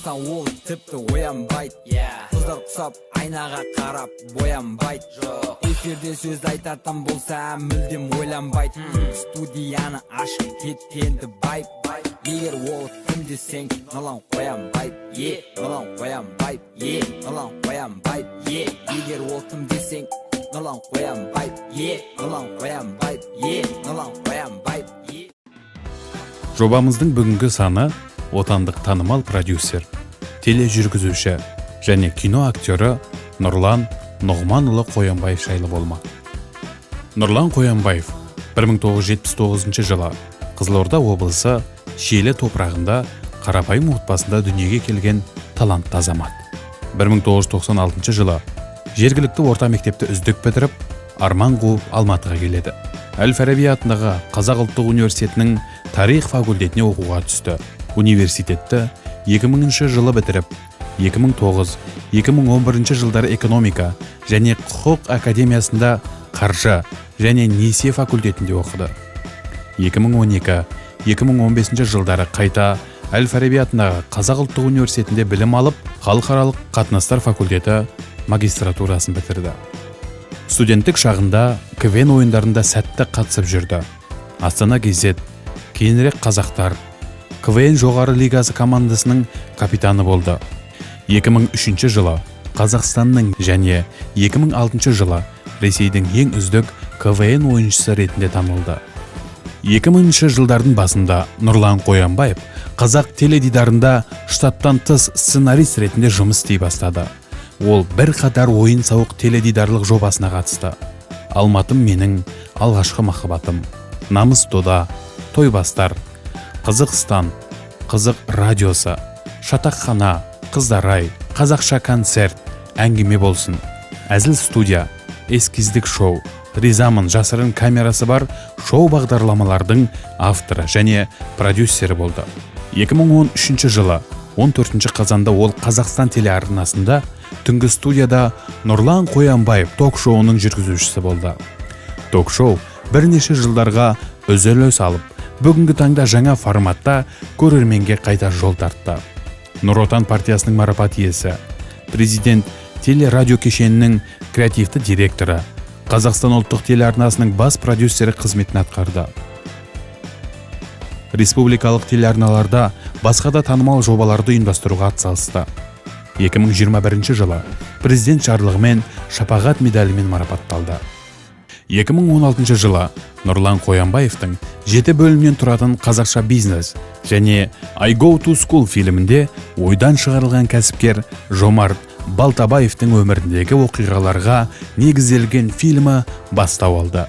қарасаң ол тіпті оянбайды. Қыздар құсап айнаға қарап боянбайды. Эфирде сөз айтатын болса мүлдем ойланбайды. Студияны ашып кеткенді байып. Егер ол кім десең налан қоянбайды. Налан қоянбайды. Налан қоянбайды. Егер ол кім десең налан қоянбайды. Налан қоянбайды. Налан қоянбайды. Жобамыздың бүгінгі саны отандық танымал продюсер, тележүргізуші және кино актері Нұрлан Нұғманұлы Қоянбаев жайлы болмақ. Нұрлан Қоянбаев 1979 жылы Қызылорда облысы Шиелі топырағында қарапайым отбасында дүниеге келген талантты азамат. 1996 жылы жергілікті орта мектепті үздік бітіріп, арман қуып Алматыға келеді. Әл-Фараби атындағы Қазақ ұлттық университетінің тарих факультетіне оқуға түсті. Университетті 2000 жылы бітіріп, 2009-2011 жылдары экономика және құқық академиясында қаржы және несие факультетінде оқыды. 2012-2015 жылдары қайта Әл-Фараби атындағы Қазақ ұлттық университетінде білім алып, халықаралық қатынастар факультеті магистратурасын бітірді. Студенттік шағында КВН ойындарында сәтті қатысып жүрді. Астана Кезет, кейінірек Қазақтар, КВН жоғары лигасы командасының капитаны болды. 2003 жылы Қазақстанның және 2006 жылы Ресейдің ең үздік КВН ойыншысы ретінде танылды. 2000 жылдардың басында Нұрлан Қоянбаев қазақ теледидарында штаттан тыс сценарист ретінде жұмыс істей бастады. Ол бір қатар ойын-сауық теледидарлық жобасына қатысты. Алматым менің алғашқы махаббатым, Намыс дода, Тойбастар, Қызықстан, Қызық радиосы, Шатақхана, Қыздарай, Қазақша концерт, Әңгіме болсын, Әзіл студия, Эскиздік шоу, Ризамын жасырын камерасы бар шоу бағдарламалардың авторы және продюсері болды. 2013 жылы 14 қазанда ол Қазақстан телеарнасында түнгі студияда Нұрлан Қоянбаев ток-шоуының жүргізушісі болды. Ток-шоу бірнеше жылдарға үзіліс салып, бүгінгі таңда жаңа форматта көрерменге қайта жол тартты. Нұр Отан партиясының марапат иесі, президент телерадио кешенінің креативті директоры, Қазақстан ұлттық телеарнасының бас продюсері қызметін атқарды. Республикалық телеарналарда басқа да танымал жобаларды ұйымдастыруға атсалысты. 2021 жылы президент жарлығымен шапағат медалімен марапатталды. 2016 жылы Нұрлан Қоянбаевтың 7 бөлімнен тұратын қазақша бизнес және I Go to School фильмінде ойдан шығарылған кәсіпкер Жомарт Балтабаевтың өміріндегі оқиғаларға негізделген фильмі бастау алды.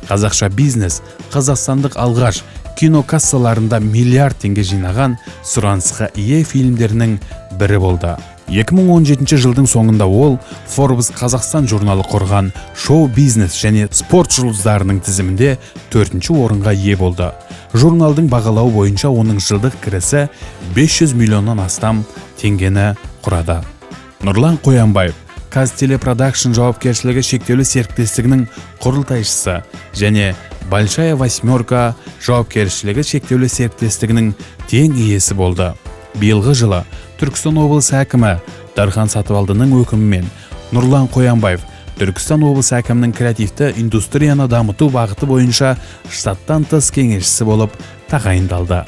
Қазақша бизнес қазақстандық алғаш кинокассаларында миллиард теңге жинаған сұранысқа ие фильмдерінің бірі болды. 2017 жылдың соңында ол Forbes Қазақстан журналы құрған шоу-бизнес және спорт жұлдыздарының тізімінде 4-ші орынға ие болды. Журналдың бағалауы бойынша оның жылдық кірісі 500 миллионнан астам теңгені құрады. Нұрлан Қоянбаев Қазтелепродакшн жауапкершілігі шектеулі серіктестігінің құрылтайшысы және Большая Восьмерка жауапкершілігі шектеулі серіктестігінің тең иесі болды. Биылғы жылы Түркістан облысы әкімі Дархан Сатыбалдының өкімімен Нұрлан Қоянбаев Түркістан облысы әкімінің креативті индустрияны дамыту бағыты бойынша штаттан тыс кеңесшісі болып тағайындалды.